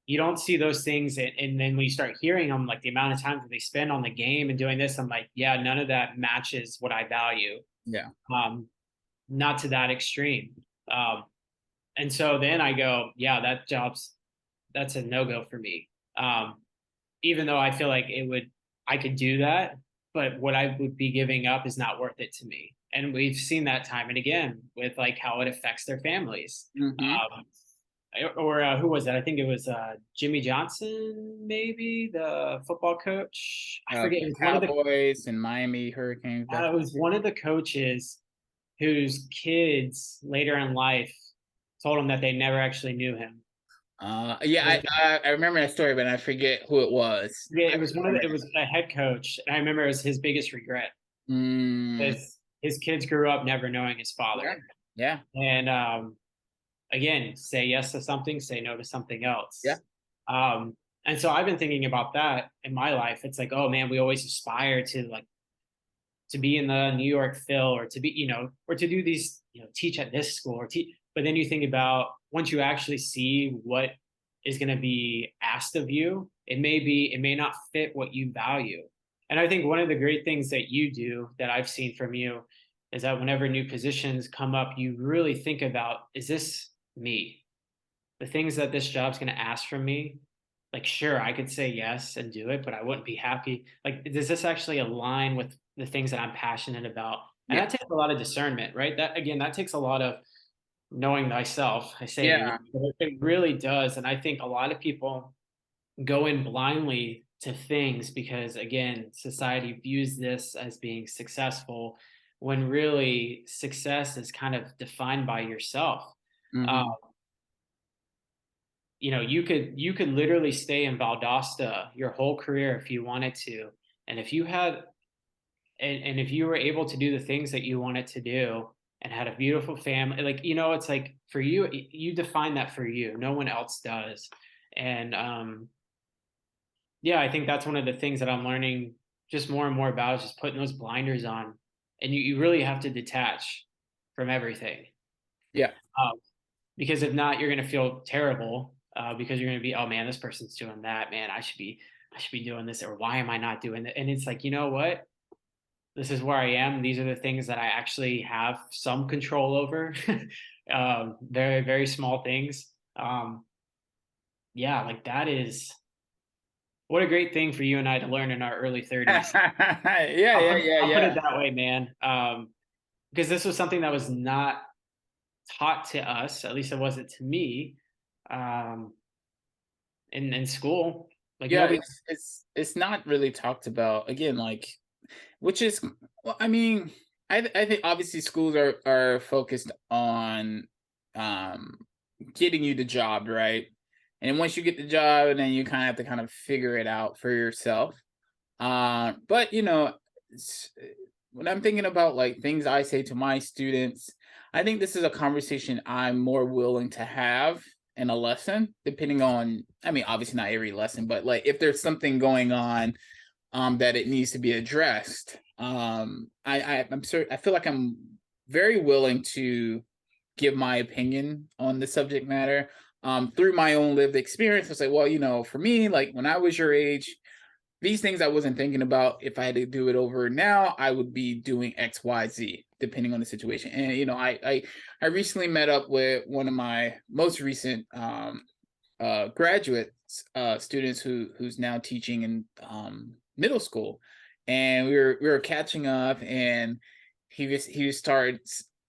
Speaker 2: you don't see those things. And then when you start hearing them, like the amount of time that they spend on the game and doing this, I'm like, yeah, none of that matches what I value.
Speaker 1: Yeah.
Speaker 2: Um, not to that extreme. Um, and so then I go, yeah, that's a no go for me. Even though I feel like I could do that, but what I would be giving up is not worth it to me. And we've seen that time and again with like how it affects their families.
Speaker 1: Mm-hmm.
Speaker 2: Or who was that? I think it was Jimmy Johnson, maybe the football coach. I forget. It was one of the
Speaker 1: Cowboys and Miami Hurricanes back.
Speaker 2: it was one of the coaches whose kids later in life told him that they never actually knew him.
Speaker 1: Yeah, I remember that story, but I forget who it was.
Speaker 2: Yeah,
Speaker 1: I remember
Speaker 2: it was a head coach, and I remember it was his biggest regret.
Speaker 1: Mm,
Speaker 2: His kids grew up never knowing his
Speaker 1: yeah,
Speaker 2: father,
Speaker 1: yeah,
Speaker 2: and again, say yes to something, say no to something
Speaker 1: yeah,
Speaker 2: else. Um, and so I've been thinking about that in my life. It's like, oh man, we always aspire to like to be in the New York Phil or to be, or to do these, teach at this school or teach. But then you think about once you actually see what is going to be asked of you, it may not fit what you value. And I think one of the great things that you do that I've seen from you is that whenever new positions come up, you really think about, is this me? The things that this job's going to ask from me, like, sure, I could say yes and do it, but I wouldn't be happy. Like, does this actually align with the things that I'm passionate about? And
Speaker 1: yeah,
Speaker 2: that takes a lot of discernment, right? That again, that takes a lot of knowing thyself. I say it,
Speaker 1: Yeah.
Speaker 2: but it really does. And I think a lot of people go in blindly to things because, again, society views this as being successful when really success is kind of defined by yourself. Uh,
Speaker 1: Hmm.
Speaker 2: you could literally stay in Valdosta your whole career if you wanted to, and if you had and if you were able to do the things that you wanted to do and had a beautiful family, like, it's like for you, you define that for you. No one else does. And yeah, I think that's one of the things that I'm learning just more and more about is just putting those blinders on. And you really have to detach from everything.
Speaker 1: Yeah.
Speaker 2: Um, because if not, you're going to feel terrible because you're going to be, oh man, this person's doing that. Man, I should be doing this. Or why am I not doing that? And it's like, you know what? This is where I am. These are the things that I actually have some control over. Very, very small things. Yeah, like that is what a great thing for you and I to learn in our early 30s.
Speaker 1: Yeah, yeah, yeah,
Speaker 2: I'll put it
Speaker 1: yeah.
Speaker 2: that way, man. Because this was something that was not taught to us, at least it wasn't to me, um, in school. Like
Speaker 1: Yeah,
Speaker 2: nobody.
Speaker 1: it's not really talked about again, like, which is, well, I mean, I think obviously schools are focused on um getting you the job, right? And once you get the job, and then you kind of have to kind of figure it out for yourself. But it's, when I'm thinking about like things I say to my students, I think this is a conversation I'm more willing to have in a lesson, depending on, I mean, obviously not every lesson, but like if there's something going on that it needs to be addressed. I'm sure I feel like I'm very willing to give my opinion on the subject matter through my own lived experience. It's like, well, for me, like when I was your age, these things I wasn't thinking about. If I had to do it over now, I would be doing X, Y, Z, depending on the situation. And I recently met up with one of my most recent graduate students who's now teaching in middle school, and we were catching up, and he was starting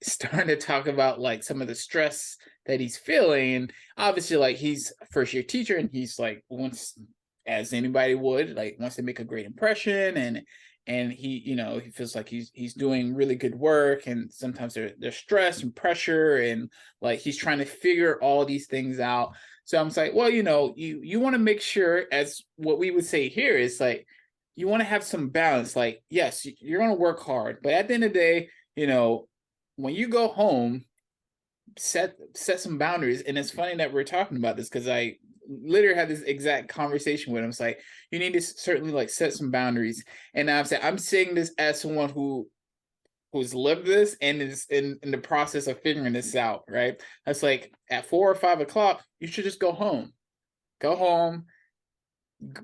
Speaker 1: to talk about like some of the stress that he's feeling. Obviously, like he's a first year teacher, and he's like wants, as anybody would, like wants to make a great impression, and he feels like he's doing really good work, and sometimes there's stress and pressure, and like he's trying to figure all these things out. So I'm like, well, you want to make sure, as what we would say here is like, you want to have some balance. Like, yes, you're going to work hard, but at the end of the day, when you go home, set some boundaries. And it's funny that we're talking about this because I literally had this exact conversation with him. It's like, you need to certainly like set some boundaries. And I'm saying this as someone who's lived this and is in the process of figuring this out, right? That's like at 4 or 5 o'clock, you should just go home. Go home,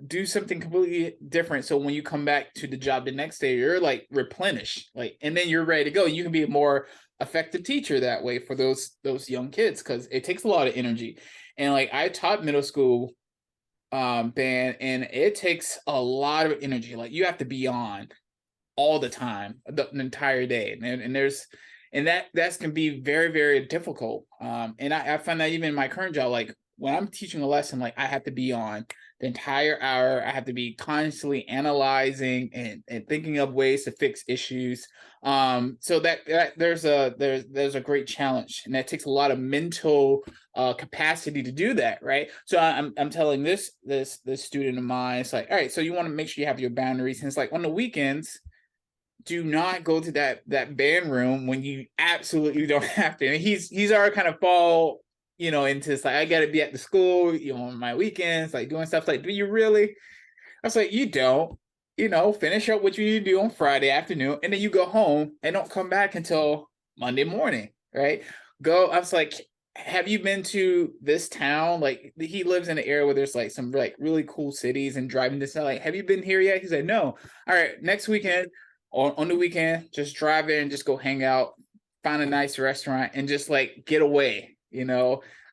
Speaker 1: do something completely different. So when you come back to the job the next day, you're like replenished, like, and then you're ready to go. You can be a more effective teacher that way for those young kids because it takes a lot of energy. And like I taught middle school band, and it takes a lot of energy. Like you have to be on all the time, the entire day, and that's can be very, very difficult. And I find that even in my current job, like when I'm teaching a lesson, like I have to be on the entire hour. I have to be constantly analyzing and thinking of ways to fix issues. So that there's a great challenge, and that takes a lot of mental capacity to do that, right? So I'm telling this student of mine, it's like, all right, so you want to make sure you have your boundaries, and it's like on the weekends, do not go to that band room when you absolutely don't have to. And he's already kind of fall, into this, like, I gotta be at the school, on my weekends, like doing stuff. Like, do you really? I was like, you don't, finish up what you need to do on Friday afternoon, and then you go home and don't come back until Monday morning, right? I was like, have you been to this town? Like, he lives in an area where there's like some like really cool cities and driving this out. Like, have you been here yet? He said, no. All right, next weekend, on the weekend, just drive in, just go hang out, find a nice restaurant, and just like get away,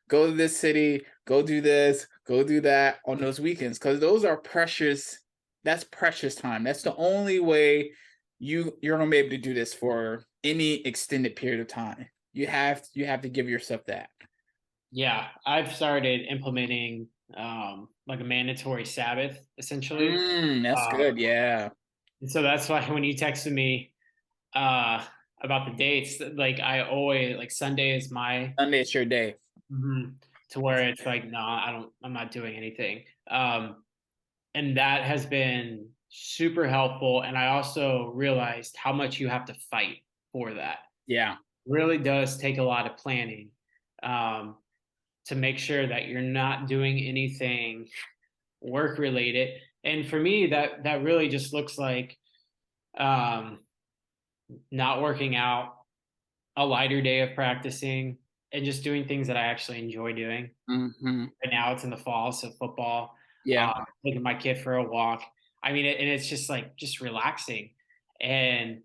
Speaker 1: go to this city, go do this, go do that on those weekends, because those are precious. That's precious time. That's the only way you're gonna be able to do this for any extended period of time. you have to give yourself that.
Speaker 2: Yeah, I've started implementing like a mandatory Sabbath essentially.
Speaker 1: That's
Speaker 2: Um,
Speaker 1: good. Yeah.
Speaker 2: and so that's why when you texted me uh about the dates, like I always like Sunday is my
Speaker 1: Sunday's your day.
Speaker 2: mhm, to where it's like, no, I'm not doing anything. And that has been super helpful. And I also realized how much you have to fight for that.
Speaker 1: Yeah.
Speaker 2: Really does take a lot of planning um, to make sure that you're not doing anything work related. And for me, that really just looks like um, not working out, a lighter day of practicing, and just doing things that I actually enjoy doing.
Speaker 1: Hmm.
Speaker 2: Right now, it's in the fall, so football,
Speaker 1: Yeah.
Speaker 2: taking my kid for a walk. I mean, and it's just like just relaxing, and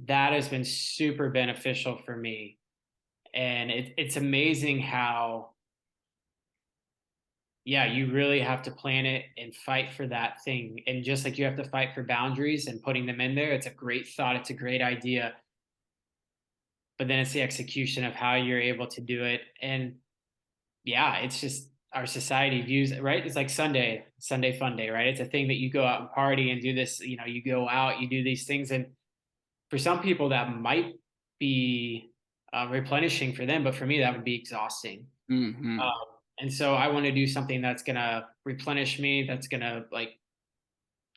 Speaker 2: that has been super beneficial for me. And it's amazing how, yeah, you really have to plan it and fight for that thing. And just like you have to fight for boundaries and putting them in there, it's a great thought, it's a great idea. But then it's the execution of how you're able to do it. And yeah, it's just our society views it, right? It's like Sunday fun day, right? It's a thing that you go out and party and do this, you go out, you do these things. And for some people, that might be replenishing for them, but for me, that would be exhausting.
Speaker 1: Hmm.
Speaker 2: Um, and so I want to do something that's going to replenish me, that's going to like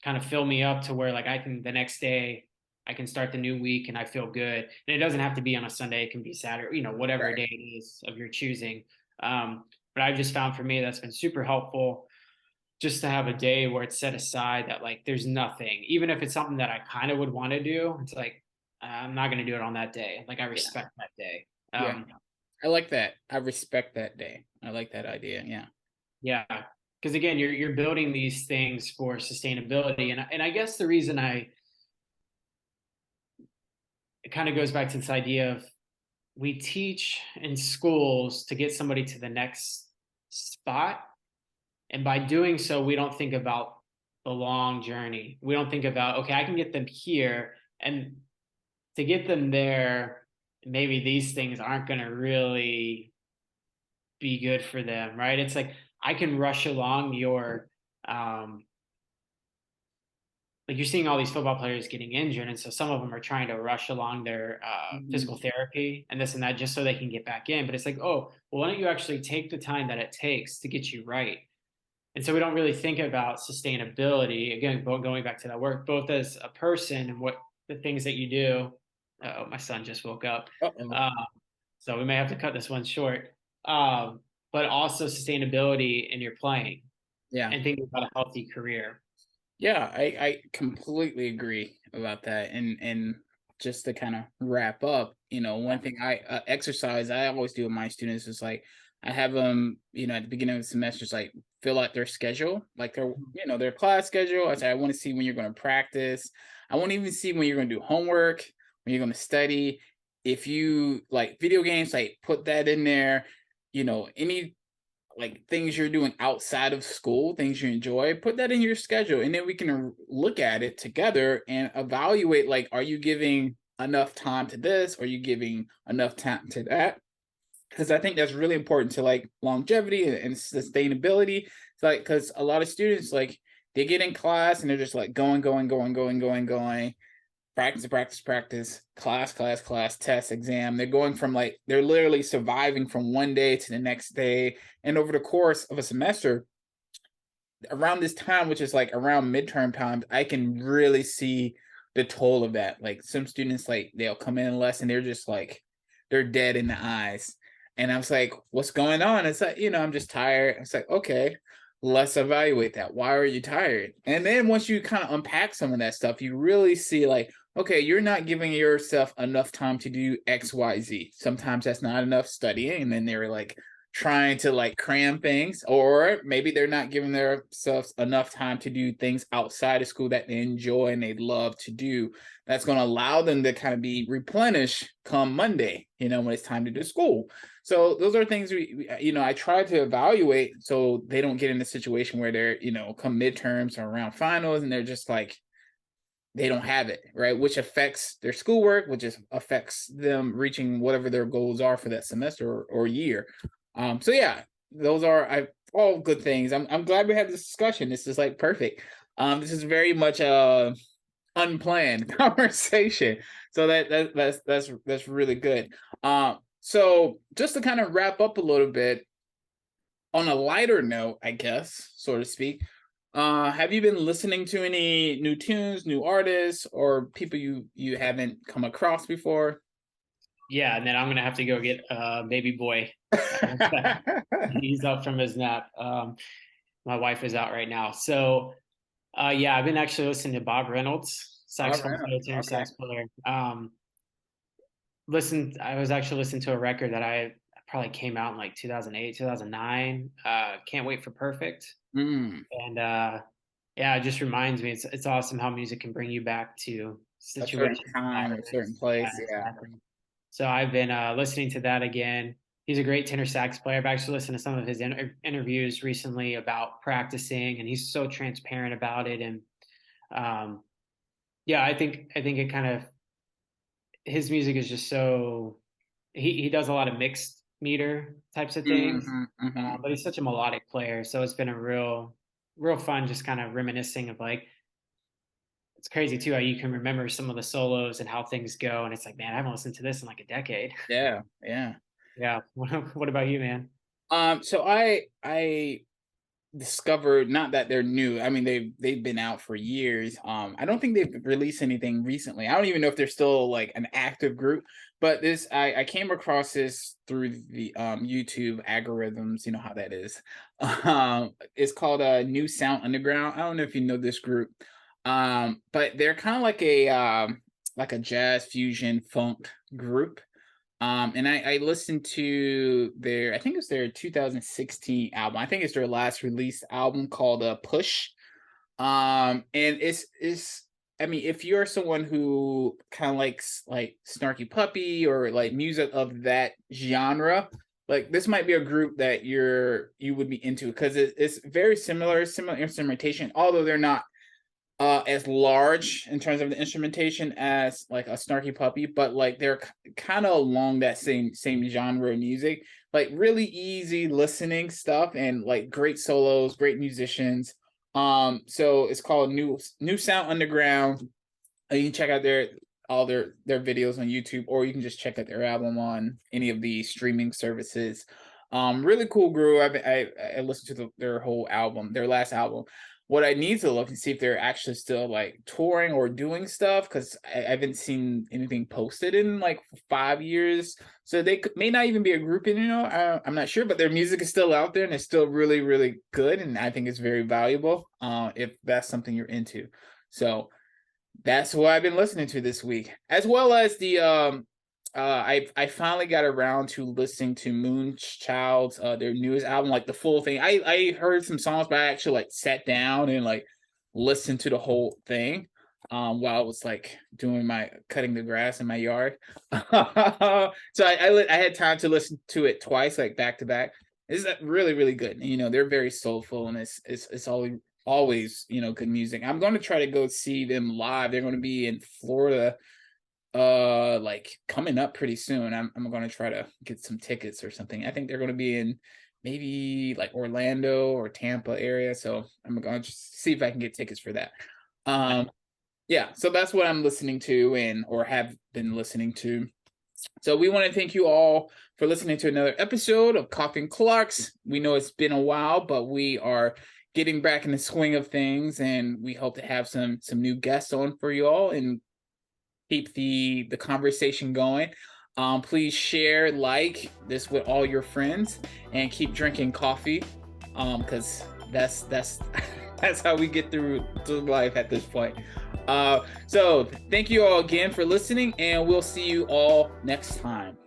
Speaker 2: kind of fill me up to where like I can the next day I can start the new week and I feel good. And it doesn't have to be on a Sunday; it can be Saturday, whatever
Speaker 1: Right.
Speaker 2: day it is of your choosing. But I've just found for me that's been super helpful just to have a day where it's set aside that like there's nothing, even if it's something that I kind of would want to do. It's like I'm not going to do it on that day. Like I
Speaker 1: Yeah.
Speaker 2: respect that day.
Speaker 1: Yeah. I like that. I respect that day. I like that idea. Yeah.
Speaker 2: Yeah, because again, you're building these things for sustainability, and I guess the reason I it kind of goes back to this idea of we teach in schools to get somebody to the next spot. And by doing so, we don't think about the long journey. We don't think about, okay, I can get them here. And to get them there, maybe these things aren't going to really be good for them, right? It's like I can rush along um, like you're seeing all these football players getting injured, and so some of them are trying to rush along their physical
Speaker 1: Mhm.
Speaker 2: therapy and this and that just so they can get back in. But it's like, oh, well, why don't you actually take the time that it takes to get you right? And so we don't really think about sustainability. Again, going back to that work, both as a person and what the things that you do. Oh, my son just woke up.
Speaker 1: Uh-oh.
Speaker 2: Um, so we may have to cut this one short. Um, but also sustainability in your playing
Speaker 1: Yeah.
Speaker 2: and thinking about a healthy career.
Speaker 1: Yeah, I completely agree about that. And just to kind of wrap up, one thing exercise I always do with my students is like I have them, at the beginning of the semester, like fill out their schedule, like their class schedule. I say I want to see when you're going to practice. I want to even see when you're going to do homework, when you're going to study. If you like video games, like put that in there. Any like things you're doing outside of school, things you enjoy, put that in your schedule. And then we can look at it together and evaluate like, are you giving enough time to this? Are you giving enough time to that? Because I think that's really important to like longevity and sustainability. It's like, because a lot of students, like, they get in class and they're just like going, going, going, going, going, going, practice, practice, practice, class, class, class, test, exam. They're going from like, they're literally surviving from one day to the next day. And over the course of a semester, around this time, which is like around midterm times, I can really see the toll of that. Like some students, like they'll come in less and they're just like, they're dead in the eyes. And I was like, what's going on? It's like, I'm just tired. It's like, okay, let's evaluate that. Why are you tired? And then once you kind of unpack some of that stuff, you really see like, okay, you're not giving yourself enough time to do XYZ. Sometimes that's not enough studying. And then they're like, trying to like cram things, or maybe they're not giving themselves enough time to do things outside of school that they enjoy and they love to do. That's going to allow them to kind of be replenished come Monday, when it's time to do school. So those are things I try to evaluate so they don't get in a situation where they're, come midterms or around finals and they're just like they don't have it, right? Which affects their schoolwork, which affects them reaching whatever their goals are for that semester or year. So yeah, those are all good things. I'm glad we had this discussion. This is like perfect. This is very much a unplanned conversation. So that's really good. So just to kind of wrap up a little bit on a lighter note, I guess, so to speak, have you been listening to any new tunes, new artists, or people you haven't come across before?
Speaker 2: Yeah, and then I'm gonna have to go get baby boy. He's up from his nap. My wife is out right now, so yeah, I've been actually listening to Bob Reynolds,
Speaker 1: All
Speaker 2: saxophone
Speaker 1: right.
Speaker 2: player, tenor
Speaker 1: Okay.
Speaker 2: sax player. I was actually listening to a record that I probably came out in like 2008, 2009. Can't Wait for Perfect.
Speaker 1: Mm,
Speaker 2: And yeah, it just reminds me it's awesome how music can bring you back to
Speaker 1: a certain
Speaker 2: situations,
Speaker 1: time, a certain
Speaker 2: environments. Yeah,
Speaker 1: place. Yeah.
Speaker 2: exactly. So I've been listening to that again. He's a great tenor sax player. I've actually listened to some of his interviews recently about practicing, and he's so transparent about it. And um, yeah, I think it kind of his music is just so he does a lot of mixed meter types of things,
Speaker 1: Hmm, hmm.
Speaker 2: but he's such a melodic player. So it's been a real fun, just kind of reminiscing of like it's crazy too how you can remember some of the solos and how things go, and it's like, man, I haven't listened to this in like a decade.
Speaker 1: Yeah, yeah.
Speaker 2: Yeah. What about you, man?
Speaker 1: So I discovered, not that they're new. I mean, they've been out for years. I don't think they've released anything recently. I don't even know if they're still like an active group. But this, I came across this through the YouTube algorithms. You know how that is. It's called New Sound Underground. I don't know if you know this group. But they're kind of like a jazz fusion funk group. And I listened to I think it's their 2016 album. I think it's their last released album called Push. And it's I mean, if you're someone who kind of likes like Snarky Puppy or like music of that genre, like this might be a group that you would be into because it's very similar instrumentation, although they're not as large in terms of the instrumentation as like a Snarky Puppy, but like they're kind of along that same genre of music, like really easy listening stuff and like great solos, great musicians. So it's called New Sound Underground. You can check out all their videos on YouTube, or you can just check out their album on any of the streaming services. Really cool group. I listened to their whole album, their last album. What I need to look and see if they're actually still like touring or doing stuff, because I haven't seen anything posted in like 5 years. So they may not even be a group, and I'm not sure, but their music is still out there and it's still really, really good, and I think it's very valuable. If that's something you're into, so that's what I've been listening to this week, as well as the I finally got around to listening to Moonchild's their newest album, like the full thing. I heard some songs, but I actually like sat down and like listened to the whole thing while I was like doing my cutting the grass in my yard. So I had time to listen to it twice, like back to back. It's really, really good. They're very soulful, and it's always good music. I'm going to try to go see them live. They're going to be in Florida like coming up pretty soon. I'm going to try to get some tickets or something. I think they're going to be in maybe like Orlando or Tampa area, so I'm going to just see if I can get tickets for that.
Speaker 2: Nice.
Speaker 1: Yeah, so that's what I'm listening to and or have been listening to. So we want to thank you all for listening to another episode of Coffee and Clarks. We know it's been a while, but we are getting back in the swing of things, and we hope to have some new guests on for you all and keep the conversation going. Please share, like this with all your friends, and keep drinking coffee, because that's that's how we get through life at this point. So thank you all again for listening, and we'll see you all next time.